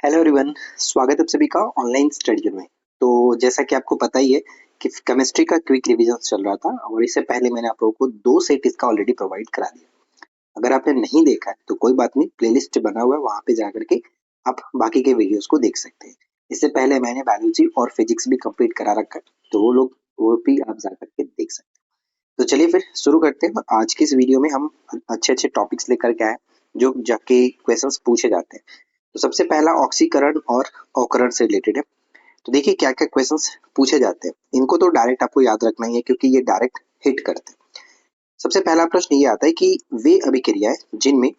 Hello everyone, स्वागत है आप सभी का ऑनलाइन स्टडी में। तो जैसा कि आपको पता ही है कि केमिस्ट्री का क्विक रिवीजन चल रहा था और इससे पहले मैंने आप लोगों को 2 सेट इसका ऑलरेडी प्रोवाइड करा दिया। अगर आपने नहीं देखा है तो कोई बात नहीं, प्लेलिस्ट बना हुआ है, वहाँ पे जाकर के आप बाकी के वीडियोस को देख सकते हैं। इससे पहले मैंने बायोलॉजी और फिजिक्स भी कंप्लीट करा रखा है, तो वो भी आप जाकर के देख सकते हैं। तो चलिए फिर शुरू करते हैं। आज की इस वीडियो में हम अच्छे-अच्छे टॉपिक्स लेकर के आए जो जाके क्वेश्चंस पूछे जाते हैं। तो सबसे पहला ऑक्सीकरण और अवकरण से रिलेटेड है। तो देखिए क्या क्या क्वेश्चंस पूछे जाते हैं। इनको तो डायरेक्ट आपको याद रखना ही है क्योंकि ये डायरेक्ट हिट करते हैं। सबसे पहला प्रश्न ये आता है कि वे अभिक्रियाएं जिनमें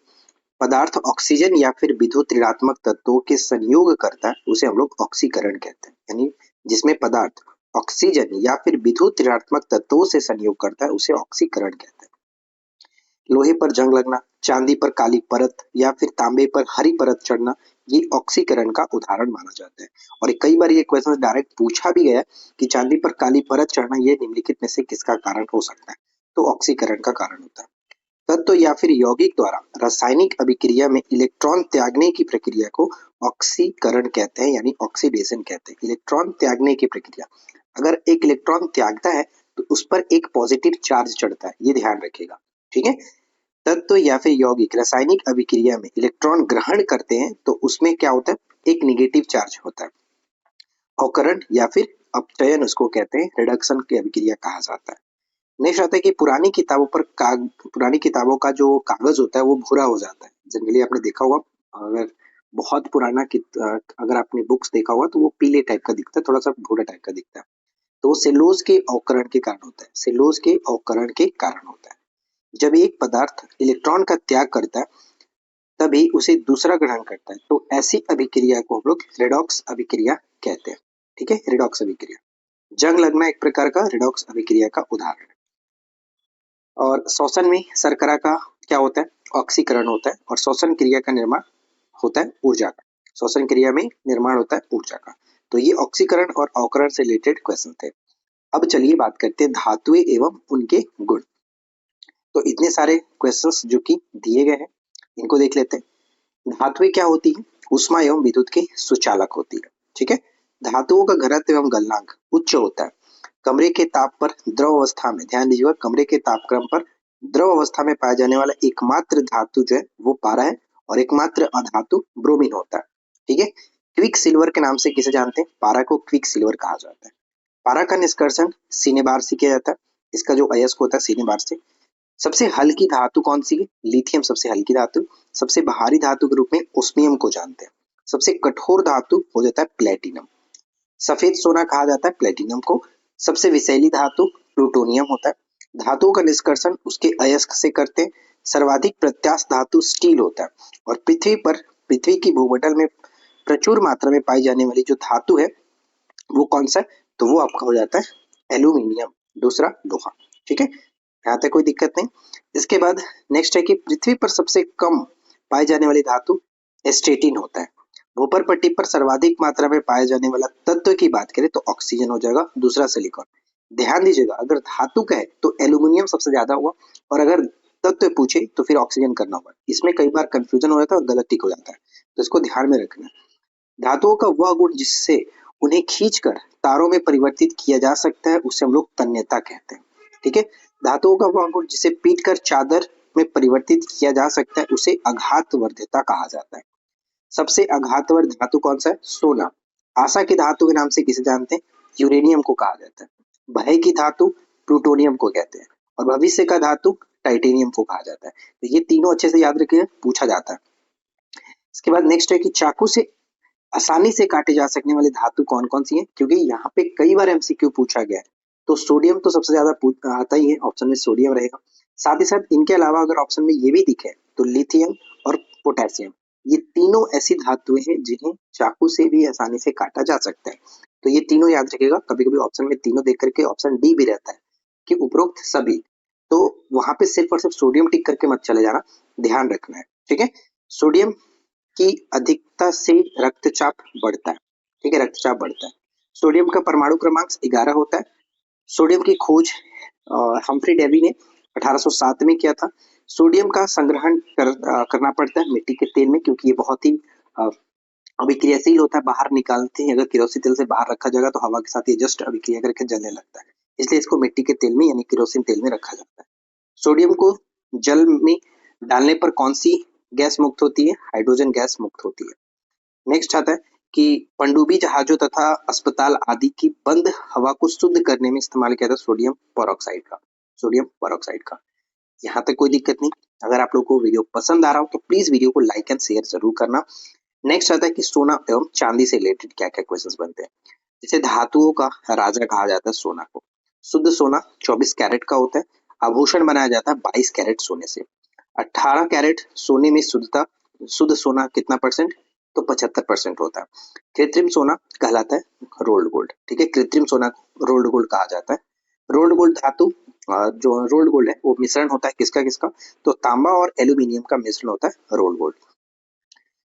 पदार्थ ऑक्सीजन या फिर विद्युत ऋणात्मक तत्वों के संयोग करता है उसे हम लोग ऑक्सीकरण कहते हैं। यानी जिसमें पदार्थ ऑक्सीजन या फिर विद्युत ऋणात्मक तत्वों से संयोग करता है उसे ऑक्सीकरण कहते हैं। लोहे पर जंग लगना, चांदी पर काली परत या फिर तांबे पर हरी परत चढ़ना, ये ऑक्सीकरण का उदाहरण माना जाता है। और कई बार ये क्वेश्चन डायरेक्ट पूछा भी गया कि चांदी पर काली परत चढ़ना ये निम्नलिखित में से किसका कारण हो सकता है? तो ऑक्सीकरण का कारण होता है। तत्व या फिर यौगिक द्वारा रासायनिक अभिक्रिया में इलेक्ट्रॉन त्यागने की प्रक्रिया को ऑक्सीकरण कहते हैं, यानी ऑक्सीडेशन कहते हैं। इलेक्ट्रॉन त्यागने की प्रक्रिया, अगर एक इलेक्ट्रॉन त्यागता है तो उस पर एक पॉजिटिव चार्ज चढ़ता है, ये ध्यान रखिएगा। ठीक है। तत्व या फिर यौगिक रासायनिक अभिक्रिया में इलेक्ट्रॉन ग्रहण करते हैं तो उसमें क्या होता है? एक निगेटिव चार्ज होता है। अवकरण या फिर अपचयन उसको कहते हैं, रिडक्शन की अभिक्रिया कहा जाता है। नेक्स्ट आता है कि पुरानी किताबों का जो कागज होता है वो भूरा हो जाता है। जनरली आपने देखा होगा, अगर बहुत पुराना अगर आपने बुक्स देखा होगा तो वो पीले टाइप का दिखता है, थोड़ा सा भूरा टाइप का दिखता है। तो वो सेलुलोज के अवकरण के कारण होता है। सेलुलोज के अवकरण के कारण होता है। जब एक पदार्थ इलेक्ट्रॉन का त्याग करता है तभी उसे दूसरा ग्रहण करता है, तो ऐसी अभिक्रिया को हम लोग रेडॉक्स अभिक्रिया कहते हैं। ठीक है, रेडॉक्स अभिक्रिया। जंग लगना एक प्रकार का रेडॉक्स अभिक्रिया का उदाहरण है। और श्वसन में शर्करा का क्या होता है? ऑक्सीकरण होता है। और श्वसन क्रिया का निर्माण होता है ऊर्जा का। श्वसन क्रिया में निर्माण होता है ऊर्जा का। तो ये ऑक्सीकरण और अवकरण से रिलेटेड क्वेश्चन थे। अब चलिए बात करते हैं धातुएं एवं उनके गुण। तो इतने सारे क्वेश्चंस जो कि दिए गए हैं इनको देख लेते हैं। धातुएं क्या होती है? ऊष्मा एवं विद्युत के सुचालक होती है। ठीक है। धातुओं का घनत्व एवं गलनांक उच्च होता है। कमरे के ताप पर द्रव अवस्था में, ध्यान दीजिएगा, कमरे के तापक्रम पर द्रव अवस्था में पाया जाने वाला एकमात्र धातु जो है वो पारा है और एकमात्र अधातु ब्रोमीन होता है। ठीक है। क्विक सिल्वर के नाम से किसे जानते हैं? पारा को क्विक सिल्वर कहा जाता है। पारा का निष्कर्षण सीने बार से किया जाता है। इसका जो अयस्क होता है सीने बार से। सबसे हल्की धातु कौन सी है? लिथियम सबसे हल्की धातु। सबसे भारी धातु के रूप में ओस्मियम को जानते हैं। सबसे कठोर धातु हो जाता है प्लेटिनम। सफेद सोना कहा जाता है प्लेटिनम को। सबसे विषैली धातु प्लूटोनियम होता है। धातुओं का निष्कर्षण उसके अयस्क से करते हैं। सर्वाधिक प्रत्यास्थ धातु स्टील होता है। और पृथ्वी की भूमंडल में प्रचुर मात्रा में पाई जाने वाली जो धातु है वो कौन सा है? तो वो आपका हो जाता है एल्यूमिनियम, दूसरा लोहा। ठीक है, यहाँ तक कोई दिक्कत नहीं। इसके बाद नेक्स्ट है कि पृथ्वी पर सबसे कम पाई जाने वाली धातु एस्टेटिन होता है। भूपर पट्टी पर सर्वाधिक मात्रा में पाए जाने वाला तत्व की बात करें तो ऑक्सीजन हो जाएगा, दूसरा सिलिकॉन। ध्यान दीजिएगा, अगर धातु का है तो एल्यूमिनियम सबसे ज्यादा हुआ और अगर तत्व पूछे तो फिर ऑक्सीजन करना होगा। इसमें कई बार कंफ्यूजन हो जाता है और गलत टिक हो जाता है, तो इसको ध्यान में रखना। धातुओं का वह गुण जिससे उन्हें खींचकर तारों में परिवर्तित किया जा सकता है उसे हम लोग तन्यता कहते हैं। ठीक है। धातुओं का वह गुण जिसे पीटकर चादर में परिवर्तित किया जा सकता है उसे आघातवर्ध्यता कहा जाता है। सबसे आघातवर्ध धातु कौन सा है? सोना। आशा की धातु के नाम से किसे जानते हैं? यूरेनियम को कहा जाता है। भय की धातु प्लूटोनियम को कहते हैं और भविष्य का धातु टाइटेनियम को कहा जाता है। तो ये तीनों अच्छे से याद रखिए, पूछा जाता है। इसके बाद नेक्स्ट है कि चाकू से आसानी से काटे जा सकने वाली धातु कौन कौन सी है, क्योंकि यहाँ पे कई बार एमसीक्यू पूछा गया है। तो सोडियम तो सबसे ज्यादा आता ही है, ऑप्शन में सोडियम रहेगा। साथ ही साथ इनके अलावा अगर ऑप्शन में ये भी दिखे तो लिथियम और पोटेशियम, ये तीनों ऐसी धातुएं हैं जिन्हें चाकू से भी आसानी से काटा जा सकता है। तो ये तीनों याद रखिएगा। कभी कभी ऑप्शन में तीनों देख करके ऑप्शन डी भी रहता है कि उपरोक्त सभी, तो वहां पे सिर्फ और सिर्फ सोडियम टिक करके मत चले जाना, ध्यान रखना है। ठीक है। सोडियम की अधिकता से रक्तचाप बढ़ता है। ठीक है, रक्तचाप बढ़ता है। सोडियम का परमाणु क्रमांक 11 होता है। सोडियम की खोज हम्फ्री डेवी ने 1807 में किया था। सोडियम का संग्रहण करना पड़ता है मिट्टी के तेल में, क्योंकि ये बहुत ही अभिक्रियाशील होता है, बाहर निकालते हैं, अगर केरोसिन तेल से बाहर रखा जाएगा तो हवा के साथ ये जस्ट अभिक्रिया करके जलने लगता है, इसलिए इसको मिट्टी के तेल में यानी केरोसिन तेल में रखा जाता है। सोडियम को जल में डालने पर कौन सी गैस मुक्त होती है? हाइड्रोजन गैस मुक्त होती है। नेक्स्ट आता है कि पनडुब्बी जहाजों तथा अस्पताल आदि की बंद हवा को शुद्ध करने में इस्तेमाल किया जाता है सोडियम पेरोक्साइड का। सोडियम पेरोक्साइड का, यहाँ तक कोई दिक्कत नहीं। अगर आप लोग को वीडियो पसंद आ रहा हो तो प्लीज वीडियो को लाइक एंड शेयर जरूर करना। नेक्स्ट आता है कि सोना एवं चांदी से रिलेटेड क्या क्या क्वेश्चंस बनते हैं। जैसे धातुओं का राजा कहा जाता है सोना को। शुद्ध सोना 24 कैरेट का होता है। आभूषण बनाया जाता है 22 कैरेट सोने से। 18 कैरेट सोने में शुद्ध सोना कितना परसेंट? तो 75% होता है। कृत्रिम सोना कहलाता है रोल्ड गोल्ड। ठीक है, कृत्रिम सोना को रोल्ड गोल्ड कहा जाता है। रोल्ड गोल्ड धातु जो रोल्ड गोल्ड है वो मिश्रण होता है किसका किसका? तो तांबा और एल्यूमिनियम का मिश्रण होता है रोल्ड गोल्ड।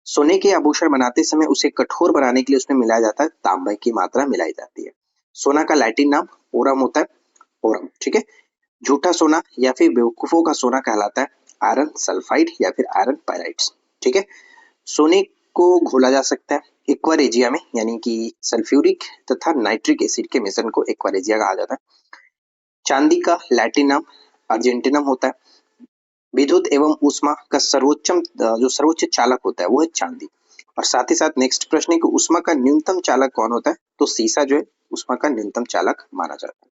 सोने के आभूषण बनाते समय उसे कठोर बनाने के लिए उसमें मिलाया जाता है तांबे की मात्रा मिलाई जाती है। सोना का लैटिन नाम ओरम होता है, ओरम। ठीक है, झूठा सोना या फिर बेवकूफों का सोना कहलाता है आयरन सल्फाइड या फिर आयरन पायराइड्स। ठीक है, सोने को घोला जा सकता है एक्वारेजिया में, यानी कि सल्फ्यूरिक तथा नाइट्रिक एसिड के मिश्रण को एक्वारेजिया कहा जाता है। चांदी का लैटिन नाम अर्जेंटिनम होता है। विद्युत एवं ऊष्मा का सर्वोच्च चालक होता है वो है चांदी। और साथ ही साथ नेक्स्ट प्रश्न है कि ऊष्मा का न्यूनतम चालक कौन होता है? तो सीसा जो है ऊष्मा का न्यूनतम चालक माना जाता है।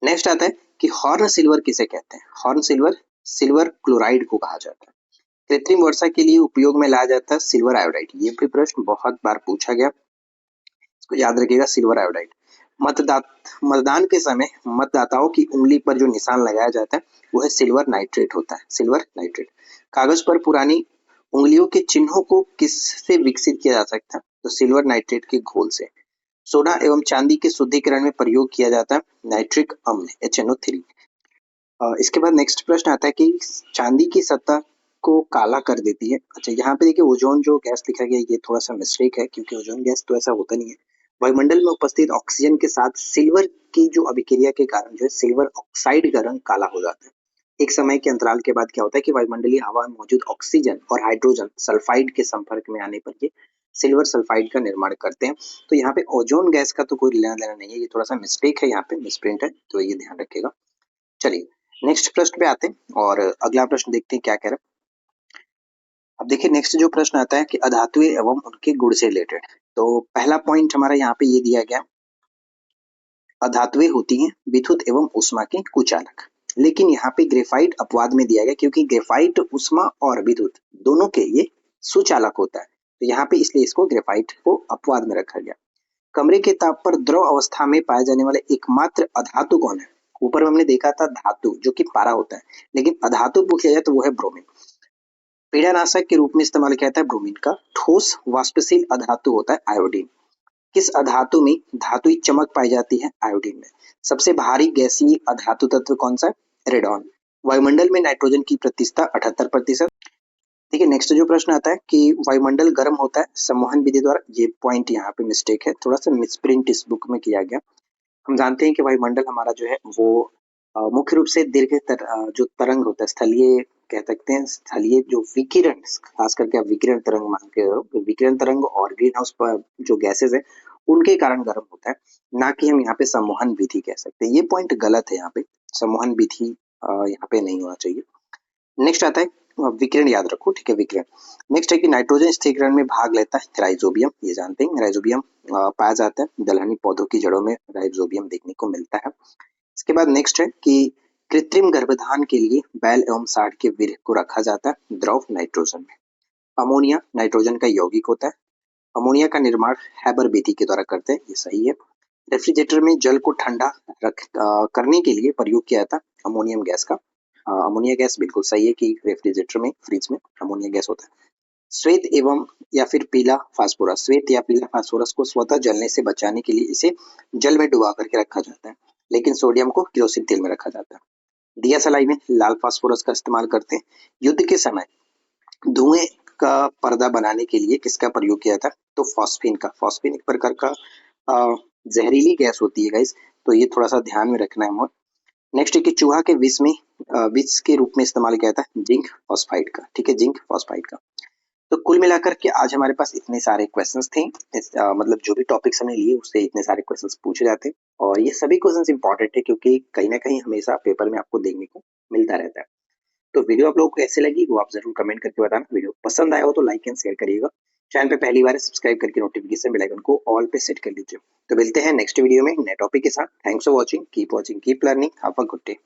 नेक्स्ट आता है कि हॉर्न सिल्वर किसे कहते हैं? हॉर्न सिल्वर सिल्वर क्लोराइड को कहा जाता है। कृत्रिम वर्षा के लिए उपयोग में लाया जाता है सिल्वर आयोडाइड। ये भी प्रश्न बहुत बार पूछा गया, इसको याद रखिएगा, सिल्वर आयोडाइड। मतदान के समय मतदाताओं की उंगली पर जो निशान लगाया जाता है वो है सिल्वर नाइट्रेट होता है, सिल्वर नाइट्रेट। कागज पर पुरानी उंगलियों के चिन्हों को किससे विकसित किया जा सकता है? तो सिल्वर नाइट्रेट के घोल से। सोना एवं चांदी के शुद्धिकरण में प्रयोग किया जाता है नाइट्रिक अम्ल HNO3। इसके बाद नेक्स्ट प्रश्न आता है कि चांदी की सतह को काला कर देती है। अच्छा, यहाँ पे देखिए ओजोन जो गैस लिखा गया ये थोड़ा सा मिस्टेक है, क्योंकि ओजोन गैस तो ऐसा होता नहीं है। वायुमंडल में उपस्थित ऑक्सीजन के साथ सिल्वर की जो अभिक्रिया के कारण जो है सिल्वर ऑक्साइड का रंग काला हो जाता है। एक समय के अंतराल के बाद क्या होता है कि वायुमंडलीय हवा में मौजूद ऑक्सीजन और हाइड्रोजन सल्फाइड के संपर्क में आने पर ये सिल्वर सल्फाइड का निर्माण करते हैं। तो यहाँ पे ओजोन गैस का तो कोई लेना देना नहीं है, ये थोड़ा सा मिस्टेक है, यहाँ पे मिसप्रिंट है, तो ये ध्यान रखिएगा। चलिए नेक्स्ट प्रश्न पे आते हैं और अगला प्रश्न देखते हैं क्या कह रहा है। अब देखिए नेक्स्ट जो प्रश्न आता है कि अधातुएं एवं उनके गुण से रिलेटेड। तो पहला पॉइंट हमारा यहाँ पे ये दिया गया, अधातुएं होती हैं विद्युत एवं ऊष्मा के कुचालक। लेकिन यहाँ पे ग्रेफाइट अपवाद में दिया गया, क्योंकि ग्रेफाइट ऊष्मा और विद्युत दोनों के ये सुचालक होता है, तो यहाँ पे इसलिए इसको ग्रेफाइट को अपवाद में रखा गया। कमरे के ताप पर द्रव अवस्था में पाए जाने वाले एकमात्र अधातु कौन है? ऊपर हमने देखा था धातु जो कि पारा होता है, लेकिन अधातु पूछा जाए तो वो है ब्रोमीन। पीड़ानाशक के रूप में इस्तेमाल किया जाता है ब्रोमीन का। ठोस वाष्पशील अधातु होता है आयोडीन। किस अधातु में धातुई चमक पाई जाती है? आयोडीन में। सबसे भारी गैसीय अधातु तत्व कौन सा है? रेडॉन। वायुमंडल में नाइट्रोजन की प्रतिशतता 78%। देखिए नेक्स्ट जो प्रश्न आता है कि वायुमंडल गर्म होता है संवहन विधि द्वारा। ये पॉइंट यहाँ पे मिस्टेक है, थोड़ा सा मिसप्रिंट इस बुक में किया गया। हम जानते हैं कि वायुमंडल हमारा जो है वो मुख्य रूप से जो तरंग होता है स्थलीय, कह सकते हैं स्थलीय जो विकिरण, खास करके आप विकिरण तरंग मान के हो, तो विकिरण तरंग और ग्रीन हाउस पर जो गैसेज है उनके कारण गर्म होता है, ना कि हम यहाँ पे संवहन विधि कह सकते हैं। ये पॉइंट गलत है, यहाँ पे संवहन विधि यहाँ पे नहीं होना चाहिए। नेक्स्ट आता है विकिरण, याद रखो, ठीक है, विकिरण। नेक्स्ट है कि नाइट्रोजन स्थिरीकरण में भाग लेता है राइजोबियम। ये जानते हैं राइजोबियम पाया जाता है दलहनी पौधों की जड़ों में, राइजोबियम देखने को मिलता है। इसके बाद नेक्स्ट है कि कृत्रिम गर्भधान के लिए बैल एवं साढ़ के वीर्य को रखा जाता है द्रव नाइट्रोजन में। अमोनिया नाइट्रोजन का यौगिक होता है। अमोनिया का निर्माण हैबर विधि के द्वारा करते हैं, ये सही है। रेफ्रिजरेटर में जल को ठंडा करने के लिए प्रयोग किया जाता है अमोनियम गैस का। अमोनिया गैस बिल्कुल सही है कि रेफ्रिजरेटर में, फ्रिज में अमोनिया गैस होता है। श्वेत एवं या फिर पीला फास्फोरस, श्वेत या पीला फास्फोरस को स्वतः जलने से बचाने के लिए इसे जल में डुबा करके रखा जाता है, लेकिन सोडियम को केरोसिन तेल में रखा जाता है। दिया सलाई में लाल फास्फोरस का इस्तेमाल करते हैं। युद्ध के समय धुएं का पर्दा बनाने के लिए किसका प्रयोग किया था? तो फॉस्फीन का। फॉस्फीन एक प्रकार का जहरीली गैस होती है गाइस, तो ये थोड़ा सा ध्यान में रखना है हमें। नेक्स्ट है कि चूहा के विष में विष के रूप में इस्तेमाल किया था जिंक फॉस्फाइड का। ठीक है, जिंक फॉस्फाइड का। तो कुल मिलाकर के आज हमारे पास इतने सारे क्वेश्चंस थे। मतलब जो भी टॉपिक्स हमने लिए उससे इतने सारे क्वेश्चंस पूछे जाते हैं और ये सभी क्वेश्चंस इंपॉर्टेंट है क्योंकि कहीं ना कहीं हमेशा पेपर में आपको देखने को मिलता रहता है। तो वीडियो आप लोगों को कैसे लगी वो आप जरूर कमेंट करके बताना। वीडियो पसंद आया हो तो लाइक एंड शेयर करिएगा। चैनल पे पहली बार सब्सक्राइब करके नोटिफिकेशन बेल आइकन को ऑल पे सेट कर लीजिए। तो मिलते हैं नेक्स्ट वीडियो में नए टॉपिक के साथ। Thanks for watching, keep keep learning, have a good day.